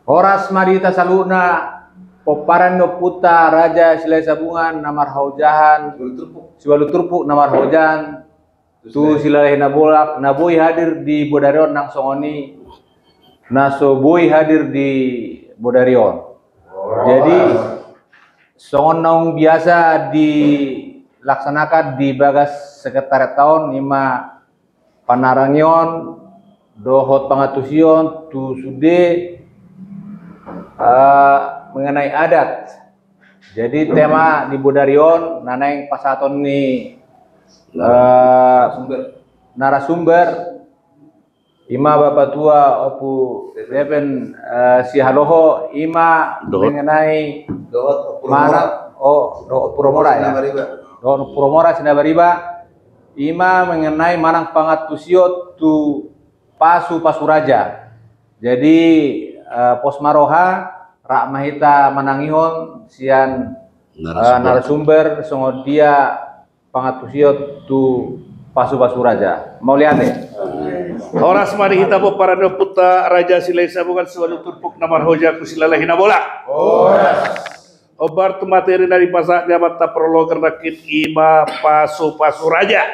Horas Madita Saluna Poparan no Puta Raja Silai Sabungan Namar Haujahan Siwalu Turpuk Namar Haujan Tu Silai Nabolak Naboi hadir di Bodarion Nang Songoni Naso Boy hadir di Bodarion. Jadi songon naung biasa dilaksanakan di bagas sekretariat tahun lima Panarangion dohot pangatusion tu sude mengenai adat. Jadi tema di Bodarion nanaing pasaton ni narasumber ima bapak tua opu depen si haloho ima mengenai mana dohot puromora ya dohot puromora Sinabariba ima mengenai manang pangatusio tu pasu raja. Jadi pos maroha rak mahita manangihon sian narasumber songo dia pangatusio tu pasu raja. Mau lihat deh. Horas mari kita para puta Raja Silai Sabungan Siwalu Turpuk Namar Hoja Kusilala Hinabola. Obar tu materi dari pasak jabat ta prologer rakit ima pasu raja.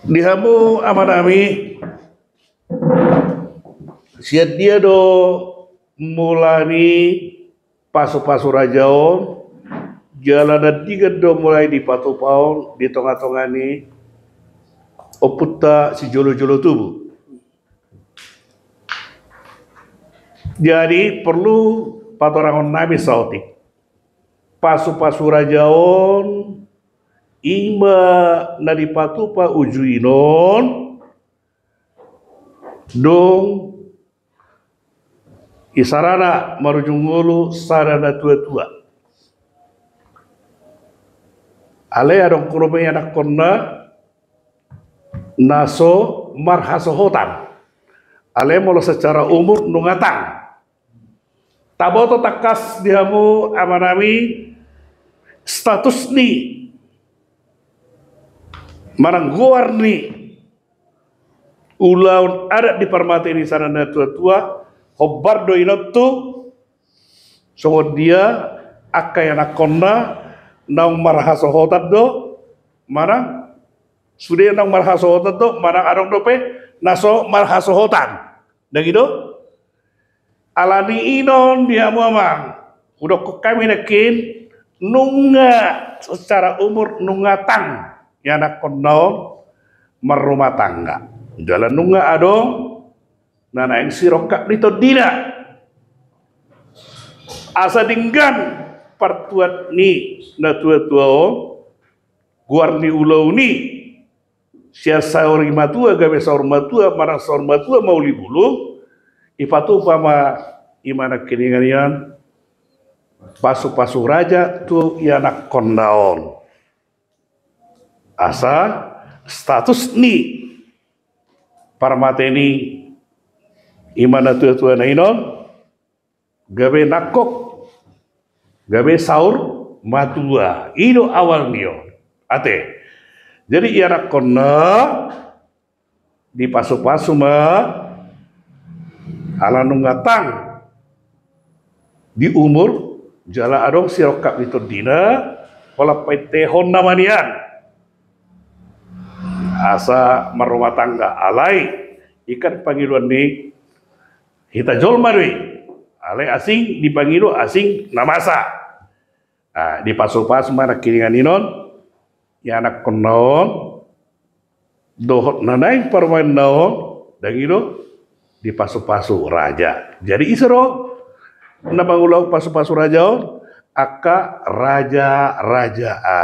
Dihamu amanami siat dia do mulai pasu rajaon jalan tiga do mulai di patupaon di tengah-tengah ni oputta si jolo tubuh. Jadi perlu patorangon nabi sautik pasu rajaon ima nadi patupa ujuinon dong isarana marujungulu sarana tua-tua. Ale adong kurome anak konna naso marhasohotan. Ale molo secara umur nungatang. Taboto takas diamu amanami status ni marangguar ni ulaun ada di parmata ini sarana tua-tua. Hobar do inotu songo dia akayana konna nang marhasohotat do marang sudah nang marhasohotat do marang arong dope naso marhasohotan dagido alani inon dia muamang udah kami nekin nunga secara umur nungatang yana konnaon marumah tangga jalan nunga adong nana yang sirokak nito dina asa dinggan partuat ni na tua-tua guar ni ulau ni sia sauri matua gawe saur matua marang saur matua mau libulu ipatu pama imana keninganian pasu raja tu ianak kondaon asa status ni parmateni imana tua-tua na inon gawe nakok gawe saur matua ino awal nio ate jadi ianak konna di pasu ma ala nungatang di umur jala adong sirokap itu dina pola petehon namanian asa marumah tangga alai ikan panggiluan ni kita jol marui ale asing dipanggil asing namasa di pasu mana kiringan inon ya anak konon dohot nanaing permain naon dagiro di pasu raja jadi isro nabangulau pasu raja aka raja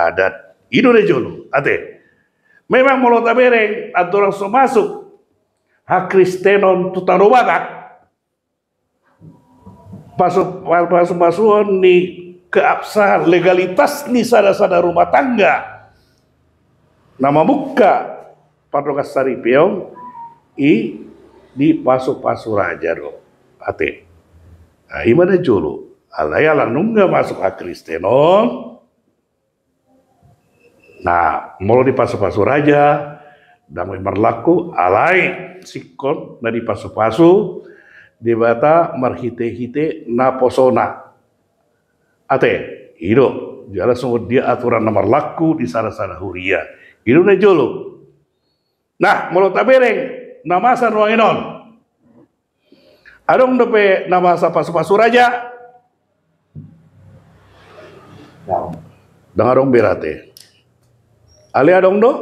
adat Indonesia jolo ate memang molota bereng aturan so masuk hak Kristenon tutano batak pasu ni keabsahan legalitas ni sada rumah tangga nama muka padokas saripiong di pasu raja do ate imana jolo alaya lanungga masuk hak Kristenon Nah, molo di pasu-pasu raja, damai berlaku alai sikon na di pasu-pasu, di bata marhite-hite na posona. Ate, iro, jala sungguh dia aturan nomor laku di sana-sana huria. Iro na jolo. Nah, molo tabereng, namasa nuanginon. Adong dope namasa pasu-pasu raja. Dang adong berate. Ali adong do?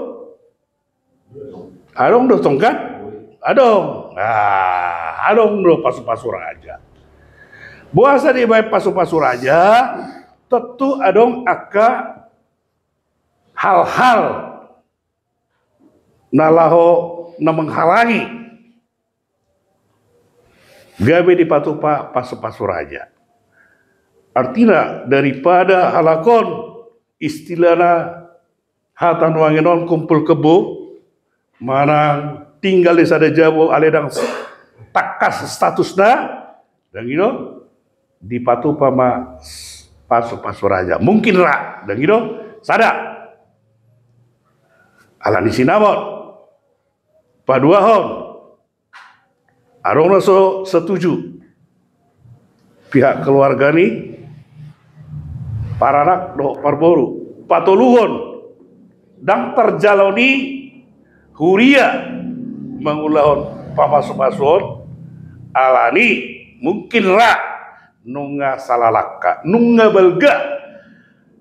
Adong do tongkat? Adong. Nah, adong do pasu-pasu raja. Buasa di baik pasu-pasu raja, tentu adong aka hal-hal nalaho na menghalangi gabe di patupa pasu-pasu raja. Artinya daripada halakon istilahna hatan wanginon kumpul kebo manang tinggal di sada jabo aledang takas statusna dan gitu di patupa ma pasu-pasu raja mungkin lah dan gitu sada ala di sinamot paduahon arong naso setuju pihak keluarga ni para anak do parboru patoluhon dan terjalani huria mengulahon papasu-pasuon alani mungkin ra nunga salalaka nunga belga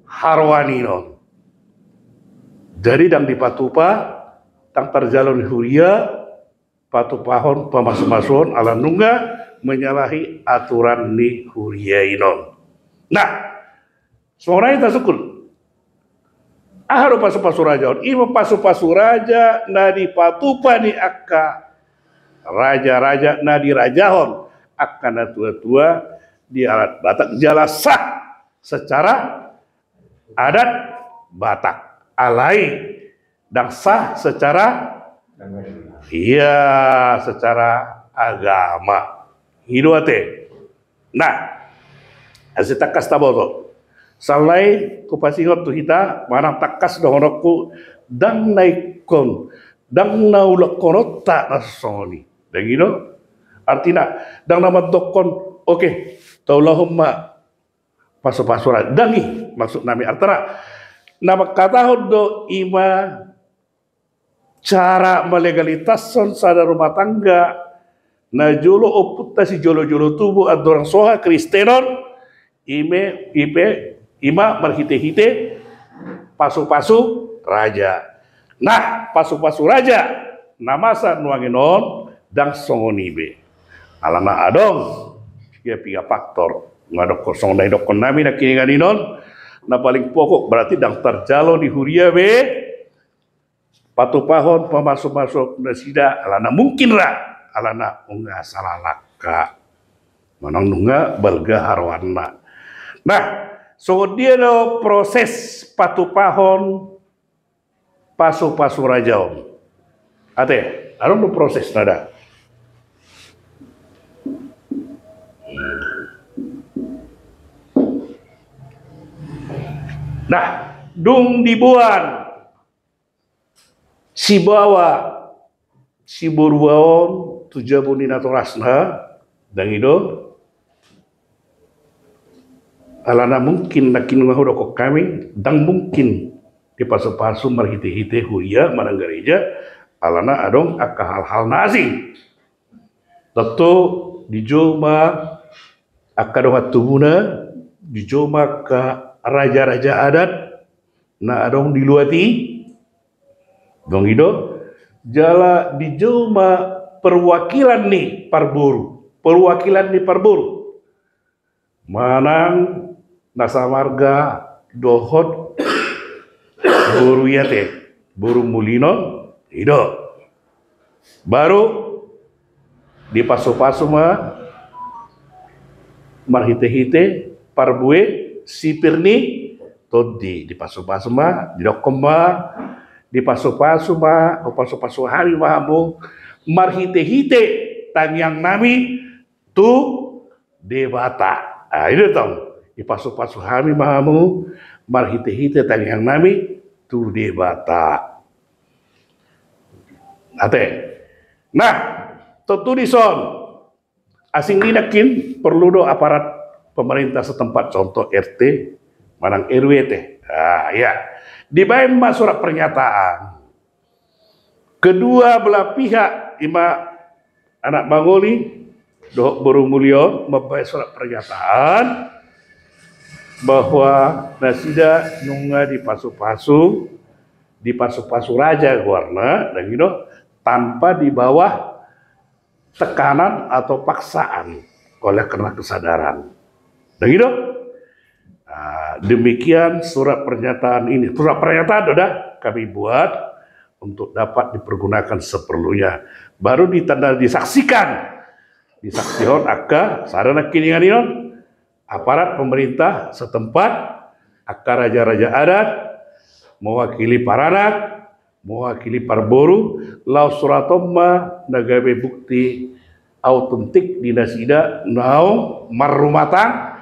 harwaninon jadi dang dipatupa tang terjalani huria patupahon papasu-pasuon ala nunga menyalahi aturan ni huria inon. Nah, seorang itu sukul aharo pasu-pasu raja ima pasu-pasu raja nadi patupa ni akka raja-raja nadi rajahon akan tua-tua di alat Batak jala sah secara adat Batak alai dan sah secara secara agama hiduate. Nah asitakas taboto salai kupasingot tu hita manang takas dohonokku dang naikon dang naulakonot tak nasoni dan gitu artinya dang nama dokon oke taulahumma pasu-pasu dangi maksud nami artana nama kata do ima cara melegalitasson sada rumah tangga na jolo oputta si jolo-jolo tubuh adorang soha kristenon ima berhite-hite pasu-pasu raja. Nah, pasu-pasu raja namasa nuanginon dan songonibe. Alana adong ya tiga faktor. Ngadok kosong dai dokon nami na kini ganinon. Na paling pokok berarti dang terjalo di huria be patupahon pamasuk-masuk na sida alana mungkin lah alana unga salalaka. Manang nunga belga harwana. Nah, so dia no proses patupahon pasu-pasu rajaon. Ate, aron no proses nada. Nah, dung dibuan si bawa si boruaon tujabuni naturasna dan itu alana mungkin nakin ngahudok kami dan mungkin di pasu-pasu marhite-hite huria manang gereja alana adong aka hal-hal nazi tentu dijoma aka dong tubuna dijoma ka raja-raja adat na adong diluati dong itu jala dijoma perwakilan nih parburu perwakilan nih parburu manang nasa marga dohot buru yate buru mulino ido baru di pasu-pasu ma marhite-hite parbue sipirni todi di pasu-pasu ma di dokoma di pasu-pasu ma o pasu-pasu hari mahamu marhite-hite tanyang nami tu debata itu tong di pasu-pasu hami mahamu marhite-hite tanyang nami tu de bata. Ate. Nah, tentu di son asing dinakin perlu do aparat pemerintah setempat, contoh RT, manang RW teh. Ah ya, dibayar surat pernyataan. Kedua belah pihak ima anak Mangoli Dohok Boromulyo membayar surat pernyataan bahwa nasida nunga di pasu-pasu raja warna dan gitu tanpa di bawah tekanan atau paksaan oleh karena kesadaran. Dan gitu. Nah, demikian surat pernyataan ini. Surat pernyataan sudah kami buat untuk dapat dipergunakan seperlunya. Baru disaksikan. Disaksikan akka sarana kiningan aparat pemerintah setempat, akka raja-raja adat, mewakili paranak, mewakili parboru, lau suratomma nagabe bukti autentik di nasida nau marumatang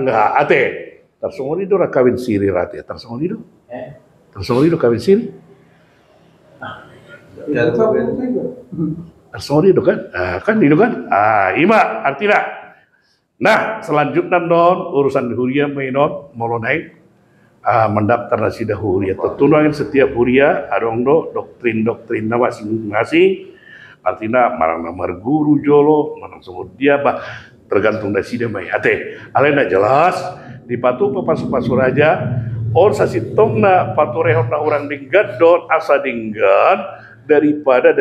enggak ate tersongoni do kawin siri rate tersongoni do kawin siri tersongoni do kan itu kan ima artinya. Nah selanjutnya non urusan huria mainon molonai mendaftar nasida huria tertuangin setiap huria adong do doktrin masing-masing artinya marang namar guru jolo marang semua dia bah tergantung nasida mai ate alena jelas dipatu papasu raja on sasitongna paturehon na orang dinggan don asa dinggan daripada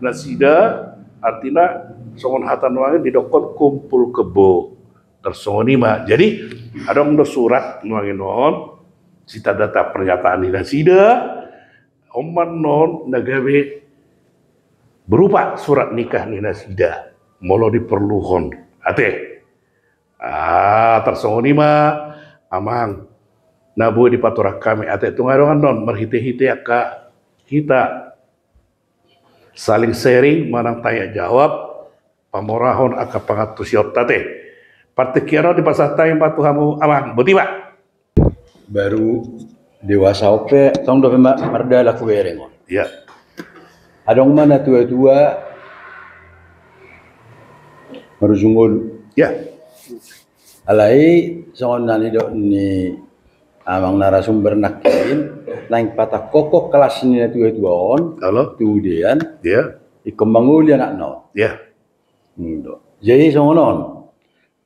nasida artinya songon hatan wangi didokon kumpul kebo tersongoni mah. Jadi ada surat wangi non cita data pernyataan di nasida oman non nagawe berupa surat nikah ni nasida molo diperluhon ate tersongoni mah amang nabu di paturak kami ate tungarongan non merhite-hite akka kita saling sharing manang tanya jawab pamorahon aka pangatus yot tate partikiano di pasar tayang patuhamu amang botiba baru dewasa ope tong do marda laku bereng ya adong mana tua-tua marujungol ya alai songon nani do ni amang narasumber nakin lain patah kokok kelas ni tua-tua on halo tudian ya ikembangul anak no ya jadi songonon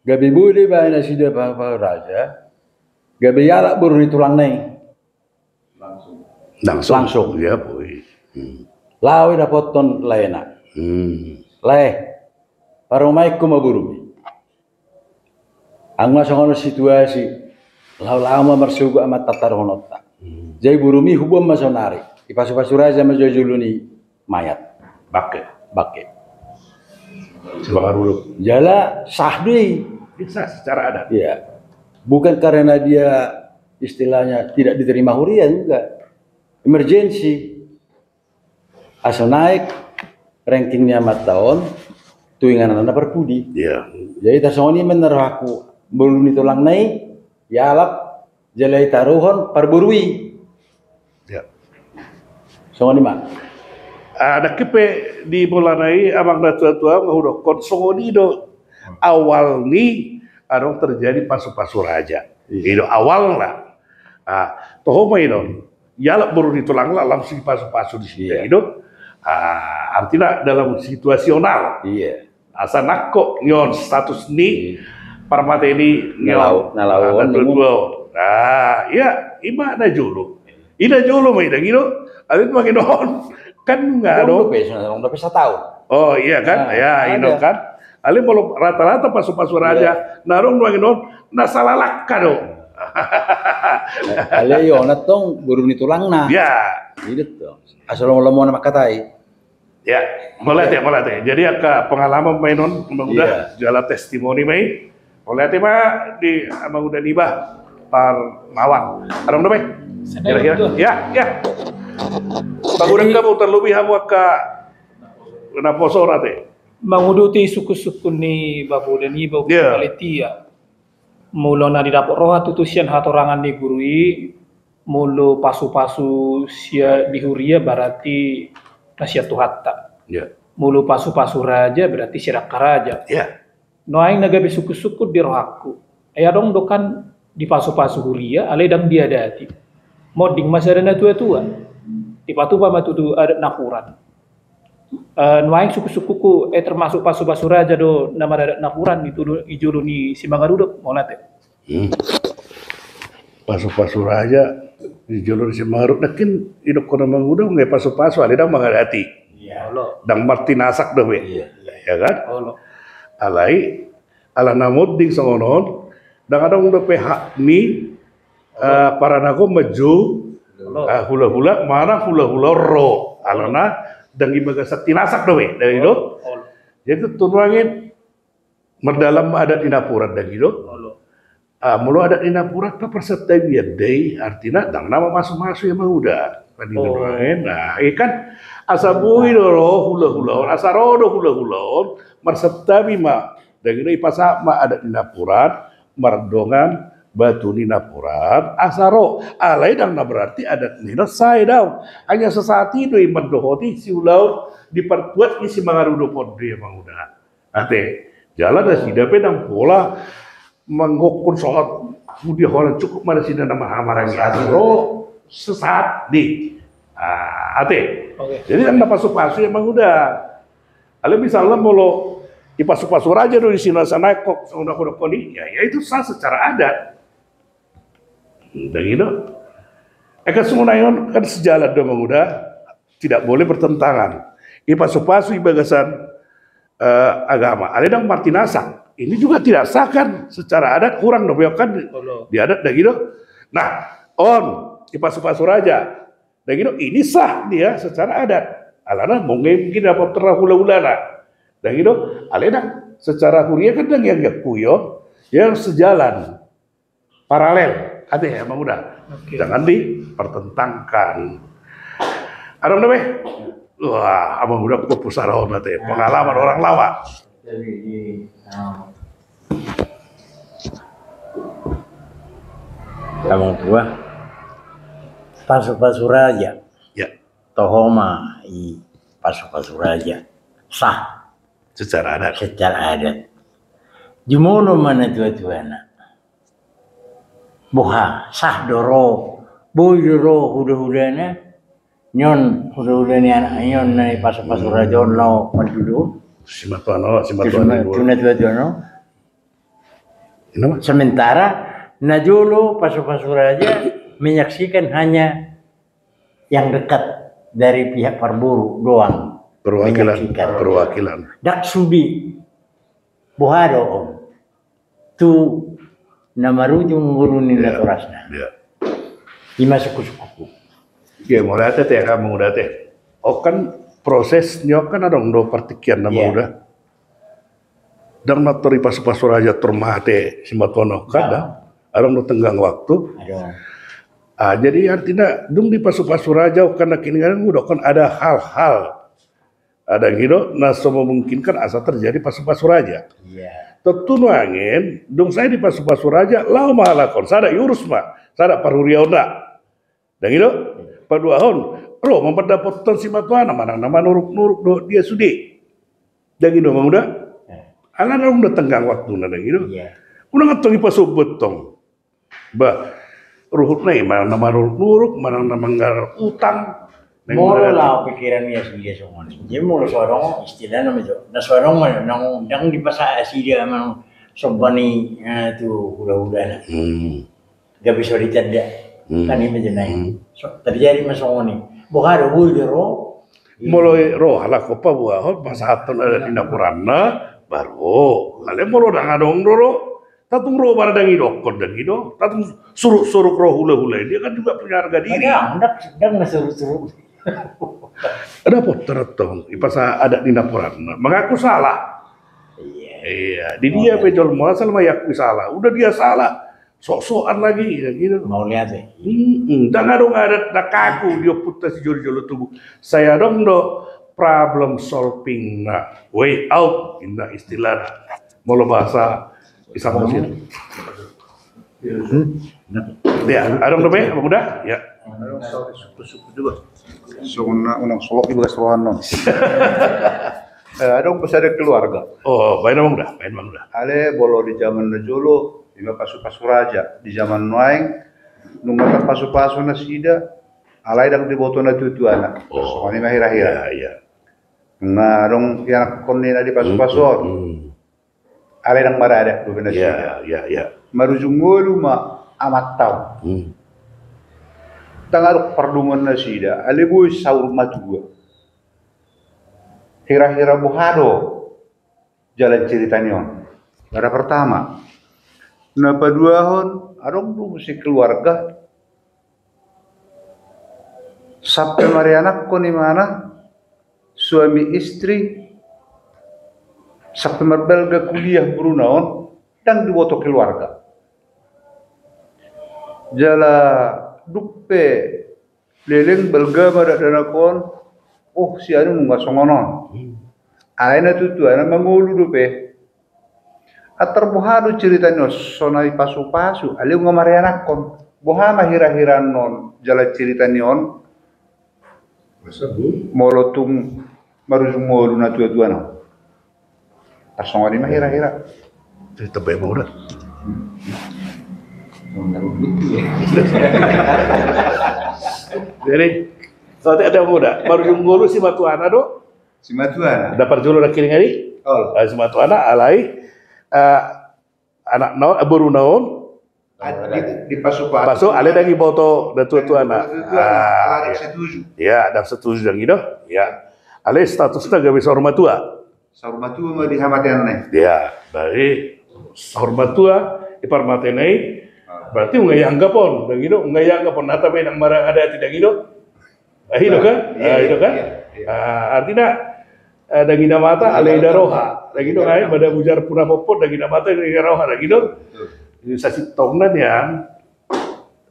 gabi boleh bayar nasida pak raja gabi yalak baru ditulang naik langsung ya boy lawe dapat ton laena leh paromai kumaburumi angma songono situasi lau lama mersugu amat tatar honota jadi burumi hubung masonari ipasu-pasu raja majojuluni mayat bake sebagai dulu jala sahdi bisa secara adat ya bukan karena dia istilahnya tidak diterima huria juga emergensi asal naik rankingnya 4 tahun tuingan anak perpudi ya jadi tasoni meneraku belum ditulang naik ya alap jalai taruhon perburui ya songoni mah ada kepe di bulanai amang tua ngahudo konsongoni do awal ni adong terjadi pasu-pasu raja itu awal lah toho mainon yalak baru ditulang lah langsung pasu-pasu di sini itu artinya dalam situasional iya asa nakko nyon status ni parmate ini nalawan ya ima na julu ina julu mai gitu alit makin non kan enggak dong udah bisa tahu oh iya kan ya ino kan ali mau rata-rata pasu-pasu raja narung makin non nasalalak kado ali yo natong buru nitulang na ya gitu tuh asal mau nama katai ya mulai teh jadi aka pengalaman mainon udah jalan testimoni mai mulai teh mah di amang udah nibah par mawang adong do mai kira-kira ya Pagudang kamu terlebih hamu ka naposo rate. Menguduti suku-suku ni babu dan ibu kualitia. Mula na didapat roha tutusian hatorangan di gurui mulu pasu-pasu sia dihuria berarti nasiatu hatta. Ya. Mulu pasu-pasu raja berarti sirak raja. Ya. No aing nagabe suku-suku di rohaku. Aya dong dokan di pasu-pasu huria ale dang dia dati. Moding masa ada tua-tua. Di patu pa matudu ada nakuran. No aing suku-sukuku termasuk pasu-pasu raja do nama ada nakuran itu ijulu ni Simangarudok mau nate. Pasu-pasu raja di jalur Simangarudok nakin idok kono mangudang nggak pasu-pasu ada dang mangadati. Iya. Allah. Dang martinasak dah we. Ya kan? Allah. Alai ala namuding songonon dang adong do pihak ni para nago maju hula-hula mana hula-hula ro alana dang ibaga sakti nasak do we dari do. Jadi tunangin merdalam adat Inapura dan gitu. Mulu adat Inapura ta persetebian deh artinya dang nama masuk-masuk yang udah. Nah, ikan asabui doro hula-hula, asarodo hula-hula, marsetabi ma. Dan itu ipasa ma adat Inapura, mardongan batu Ninapuran, asaro alai dang na berarti adat nina saya daw. Hanya sesaat itu iman dohoti si ulau diperkuat isi Simangarudo podre emang udah. Ate jalan dah sida pedang pola mengukur soal budi orang cukup mana sida nama hamarang asaro sesaat di ate. Jadi dang na pasu-pasu emang udah. Ale misalnya molo di pasu-pasu raja do di sini sana kok sudah koni ya itu sah secara adat. Dan gitu. Semuanya kan sejalan do udah tidak boleh bertentangan. Di pasu-pasu ibagasan agama. Ada dang martinasak. Ini juga tidak sah kan secara adat kurang do kan di adat dan gitu. Nah, di pasu-pasu raja. Dan gitu ini sah dia secara adat. Alana mungkin dapat terhula-hulana. Dan gitu, alena secara huria kan yang kuyo yang sejalan paralel. Ada ya emang udah. Jangan dipertentangkan. Ada namanya? Wah, abang udah kepusaraan nanti. Pengalaman orang lawa. Abang tua pasu-pasu raja. Ya. Tohoma i pasu-pasu raja sah Secara adat. secara adat. Jumono mana tua-tuana. Boha sah doro boy doro huda-hudana nyon huda-hudani anak nyon na pasu-pasu raja no madudu Simatuano. tuna tua-tuano. Kenapa? Sementara Najolo pasu-pasu raja menyaksikan hanya yang dekat dari pihak parburu doang. Perwakilan. Dak sudi bohado om. Tu nama rujung ngurunin naturasna. Ya. Ima suku-suku. Ya mau date teh kamu udah teh. Oh kan prosesnya kan ada do partikian nama udah. Dan matori pasu-pasu raja termate Simatono kada. Ada do tenggang waktu. Jadi artinya dung di pasu-pasu raja karena kini kan udah kan ada hal-hal ada gitu, nah memungkinkan asa terjadi pasu-pasu raja. Iya. Tentu angin, dong saya di pasu-pasu raja, lau mahalakon, sada yurus mah, sada parhuriauna. Dan gitu, paduahon, roh memperdapatkan si matuana, mana nama nuruk-nuruk do dia sudi. Dan gitu, muda, anak udah tenggang waktu dan gitu. Iya. Udah ngetongi pasu betong, bah, ruhut nih, mana nama nuruk-nuruk, mana nama nggar utang. Molo lah pikiran dia sendiri semua. Jadi molo sorong istilah nama itu. Nah sorong mana nang di pasar dia memang sobani tu udah. Gak bisa ditanda. Kan ini menjenai. Terjadi masalah ni. Bukan ro. Molo roh ala kopa buah masahatun ada Inapurana baru. Lalu molo dangadong doro. Tatung roh pada dangi dokon dan gitu. Tatung suruk roh hula-hula dia kan juga punya harga diri. Ada ngesuruk-suruk. Ada potong ipasa ada di Napuran mengaku salah. Iya, di dia pejol mau asal mayak salah. Udah dia salah, sok-sokan lagi gitu. Mau lihat deh. Dan dong ada nakaku dia putar si jolo tubuh. Saya dong do problem solving na way out inna istilah. Mau bahasa bisa masih. Ya, adong dope, apa udah? Ya. Suku-suku juga. Unang solok ibu keseruan non. Adong pas ada keluarga. Oh, baik namang udah, baik namang udah. Ale bolo di zaman najolo, ima pasu-pasu raja di zaman noaing, nungatan pasu-pasu na sida, alay dang diboto na tutuana. Oh, Soalnya mahira-hira. iya. Nga dong yang konni na di pasu-pasu, alay dang marada do na sida. Iya. Marujungolu ma amat tau. Tangaruk pardungan na sida, ale boy saur matua. Hira-hira buhado jalan ceritanya. Pada pertama, napa dua hon, adong dulu si keluarga. Sampai mari anak ko ni mana, suami istri, sampai berbelga kuliah berunaon, dan diboto keluarga. Jala dupe leleng belga pada danakon. Oh, si anu nggak songonon. Aina tutu, aina mangulu dope. Atar bohado ceritanya sonai pasu-pasu. Aliu ngamari anak kon. Boha mahira-hira non jala ceritanya on. Molotung marujung molu na tua-tua no. Tarsongoni mahira-hira. Cerita baik mau udah. Jadi saat ada muda, baru ngulu si matuana do. Si matuana. Dapat julu nak kiri ngari. Oh. Si matuana alai anak naon baru naon. Di pasu-pasu. Pasu alai dangi boto da tua-tuana. Alai setuju. Ya, dah setuju dangi do. Ya. Alai statusnya gawe saur matua. Saur matua mah dihamatian nih. Ya, dari saur matua iparmatenai. Berarti nggak yanggap pon, dan gitu nggak yanggap pon. Nata benang marang ada tidak gitu. Itu kan? Itu kan? Artinya daging mata alai daroha. Dan gitu kan? Pada bujar pura popot daging mata daging daroha. Dan gitu. Sasi tongnan yang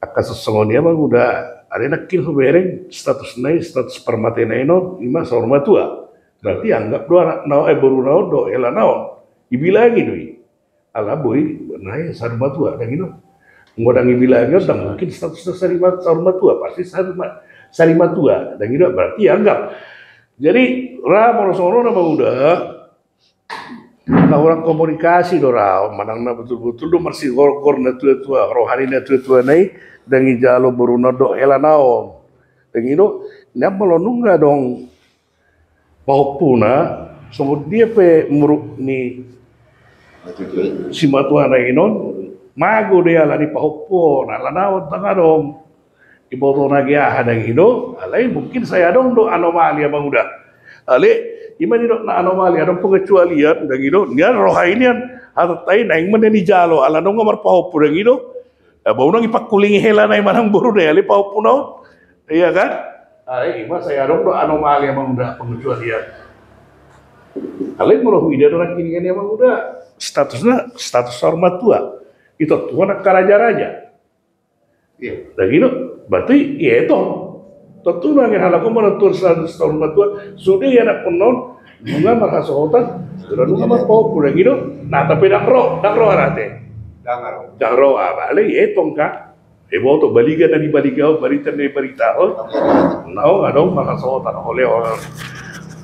akan sesongonia mah udah ada nakil bereng status naik status permatenai non lima saur matua. Berarti anggap dua anak nau baru nau do elah nau. Ibilagi doi. Ala boy naik saur matua. Dan gitu. Ngodangi bilangnya udah mungkin statusnya saur matua pasti saur matua dan gitu berarti anggap jadi morosono nama udah nah orang komunikasi dora manangna betul-betul do masih gor na tua rohani na tua nai dan jalo beruno do ela naon dan gitu nya melonungga dong paupuna sungguh dia pe muruk ni si matua nai non mago dia lah di pahopo, ala naon tengah dong, iboto nagi hadang hido, alai mungkin saya dong do anomali abang udah, alai iman itu na anomali ada pengecualian dan hido, dia rohainian atau tay naing mana ni jalo, ala dong ngamar pahopo dan hido, bau nang ipak kulingi hela naing manang buru deh, alai pahopo naon, iya kan? Alai iman saya dong do anomali abang udah pengecualian, alai merohu ide orang kini kan abang udah, statusnya status hormat tua. Itu tuan karaja-raja. Iya. Dan gitu, berarti ya itu. Tentu nangin halaku menentur status tahun matua. Sudah ya nak penon, bunga marah sohotan, sudah nunga mar pau pura gitu. Nah tapi dak roh arate. Dak roh apa? Ale ya itu kan. Ebo to baliga dari baliga, barita dari barita. Nau adong marah sohotan oleh orang.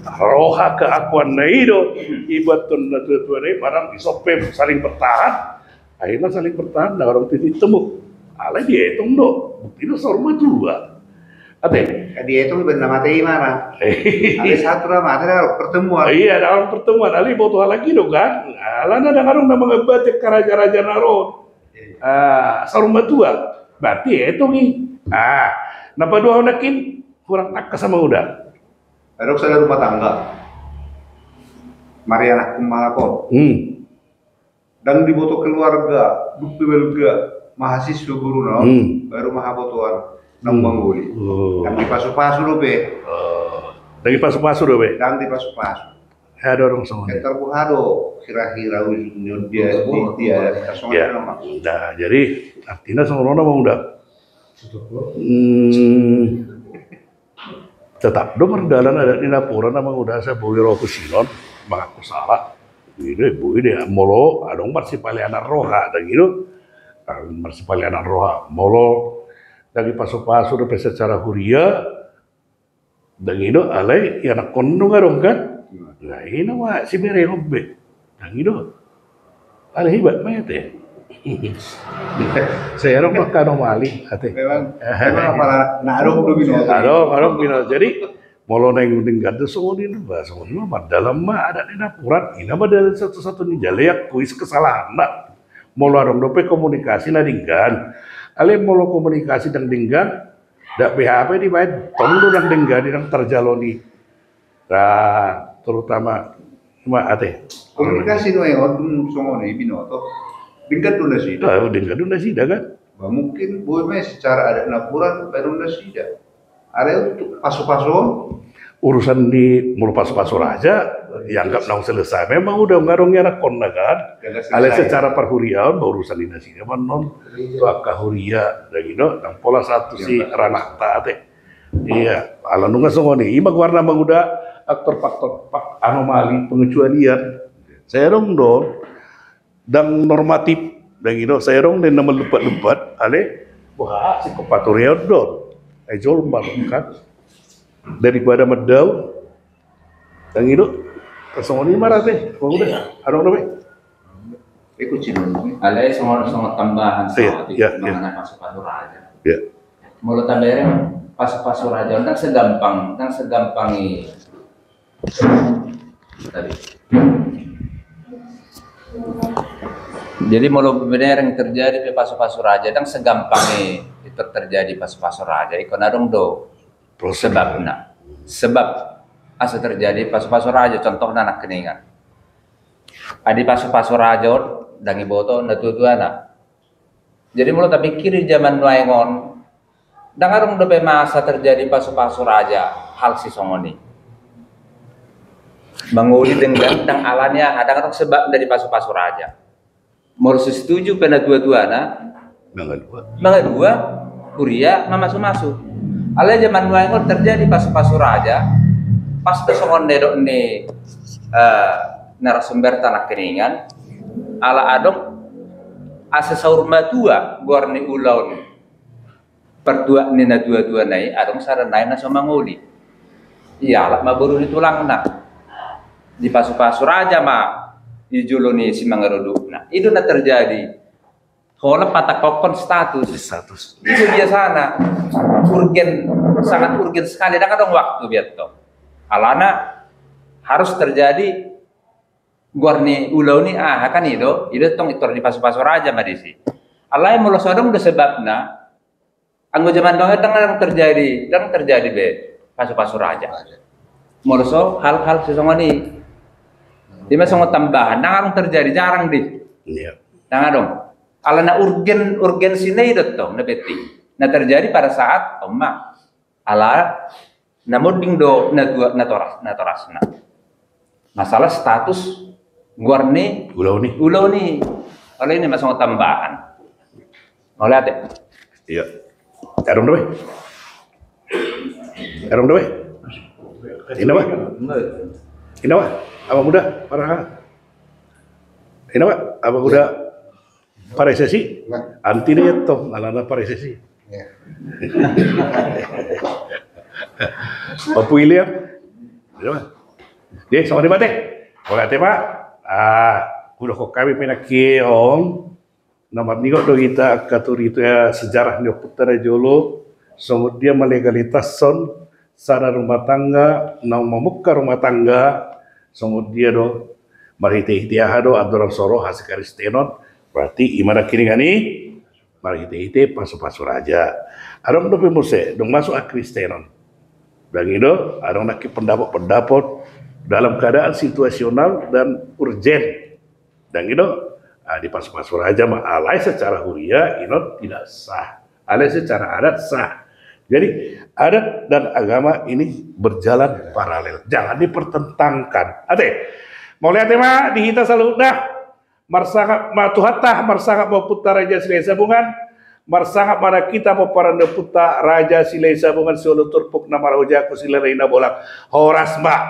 Roha keakuan na itu ibatun na tua ini barang isopem saling bertahan. Akhirnya saling bertahan, dan orang titik temu. Alai dia itu ndo, bukti itu saur matua. Ate? Dia itu benar mati mana? Ada satu nama, ada pertemuan. Iya, ada orang pertemuan. Ali boto lagi dong kan? Alana ada orang nama ngebatik karaja-raja naron. Saur matua. Berarti itu nih. Napa dua onakin kurang tak sama udah. Ada saya rumah tangga. Mari anak kumalakon. Dan diboto keluarga, bukti belga, mahasiswa guru no, baru mahabotoan nang mangguli. Dan di pasu-pasu do be. Dan di pasu-pasu do be. Dan di pasu-pasu. Ada orang sama. Kita buhado kira-kira ujungnya dia ya. Nah, jadi artinya sama orang mau udah. Tetap do berdalan ada di laporan nama udah saya boleh roh kusinon, mengaku salah. Ini bu ini molo adong masih paling anak roha dan gitu marsipali anak roha molo dari pasu-pasu do secara huria dan itu alai ya nak kondo ngarong kan nah ini mah si bere lobbe dan itu alai hebat mah teh saya orang makan mali ate memang apa narong do bino arong bino jadi molo neng tinggal tu songoni bahasa songoni mah dalam mah ada di dapuran ini mah dari satu-satu nih jaleak kuis kesalahan nak molo arong dope komunikasi na dinggan ale molo komunikasi dang dinggan dak BHP di bae tongdo dang dinggan dang terjaloni nah terutama cuma ate komunikasi no yang orang songoni bino to dingkat dulu sih dinggan dulu sih kan mungkin boleh secara ada laporan baru sih ada untuk pasu-pasu urusan di mulu pasu-pasu raja yang nggak nang selesai memang udah ngarongnya nak konna kan ale secara perhurian urusan di nasi memang non itu akahuria dan gitu nang pola satu si ranah taate iya ala nunga songoni ima warna udah faktor anomali pengecualian saya dong dan normatif dan gitu saya dong dan nama lebat-lebat ale wah si kopaturia don ejol kan daripada medau dan itu kesongoni marah teh kalau udah arong nabe ikut cino Alay sangat tambahan sa mga pasu-pasu raja. Mulut tambahan pasu-pasu raja nang segampang tadi. Jadi mulut benar yang terjadi di pasu-pasu raja nang segampang itu terjadi pasu-pasu raja ikon adong do sebabna. Sebab asa terjadi pasu-pasu raja contohnya anak keningan. Adi pasu-pasu raja dangi boto natutuana. Jadi mulut tapi kiri zaman nuaingon dangarung dope masa terjadi pasu-pasu raja hal si songoni. Menguli dengan dang alannya ada sebab dari pasu-pasu raja. Mau setuju pena dua-duana mangga dua kuria masuk-masuk. Ala zaman nuaingon terjadi pasu-pasu raja pas songon dedok ni narasumber tanah keningan ala adong asa saur matua gorni ulaun perdua nina dua-dua nai adong saranai na somanguli iya ala maburu ditulang na di pasu-pasu raja ma dijuluni si mangarudu nah itu na terjadi kalau patakokon status itu biasana urgen sangat urgen sekali dan kadang waktu biarto alana harus terjadi gorni ulau ni kan itu tong itor di pasu-pasu raja madisi alai mulo sodong udah sebabna anggo zaman dong yang terjadi be pasu-pasu raja mulo so hal-hal sesongoni di masong tambahan nang terjadi jarang di iya nang dong alana urgen sini itu tong na beti na terjadi pada saat oma ala namun do na torasna masalah status gorni ulau nih oleh ini masuk tambahan oleh ate iya erong doy ini apa abang muda abang muda paresesi anti nih toh alana paresesi Papu William dia sama debate oleh ate pak udah kok kami penakiong nomor nigo do kita katur itu ya sejarah nyo putara jolo semut dia melegalitas son sana rumah tangga nang memuka rumah tangga semut dia do marhite hitiahado adoran soro hasikaristenon berarti imana kini ngani marhite pasu-pasu raja adong do pemuse dong masuk akristenon dan itu adong nak pendapat dalam keadaan situasional dan urgen dan itu di pasu-pasu raja mah alai secara huria itu tidak sah alai secara adat sah jadi adat dan agama ini berjalan paralel jangan dipertentangkan ate mau lihat mah di kita selalu dah marsangap matuhatah marsangap mau putar raja silai sabungan marsangap mana kita mau paranda puta raja silai sabungan solo turpuk nama raja ku silai bolak horas mbak